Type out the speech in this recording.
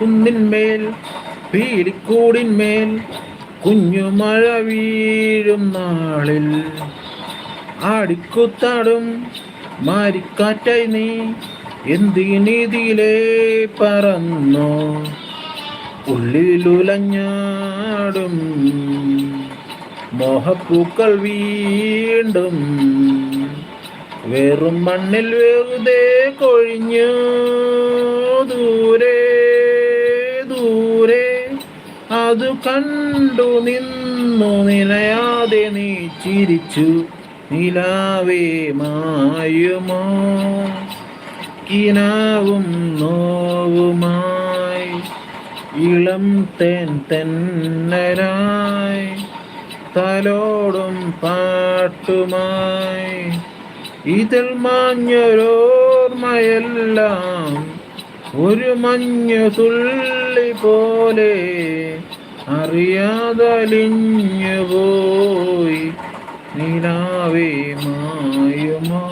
കുന്നിന്മേൽ പീലിക്കൂടിന്മേൽ കുഞ്ഞുമഴ വീഴും നാളിൽ ആടിക്കുത്താടും മാരിക്കാറ്റായി നീ എന്തിനീതിയിലേ പറന്നോ ഉള്ളിലുലഞ്ഞാടും മോഹപ്പൂക്കൾ വീണ്ടും വെറും മണ്ണിൽ വെറുതെ കൊഴിഞ്ഞു ദൂരെ ദൂരെ അത് കണ്ടു നിന്നു നിലയാതെ നീ ചിരിച്ചു നിലാവേ മായുമോ കിനാവും നോവുമായി ഇളം തേൻ തെന്നരായി തലോടും പാട്ടുമായി ഇതിൽ മാഞ്ഞൊരോർമ്മയെല്ലാം ഒരു മഞ്ഞു തുള്ളി പോലെ അറിയാതലിഞ്ഞു പോയി നിലാവേ മായുമോ.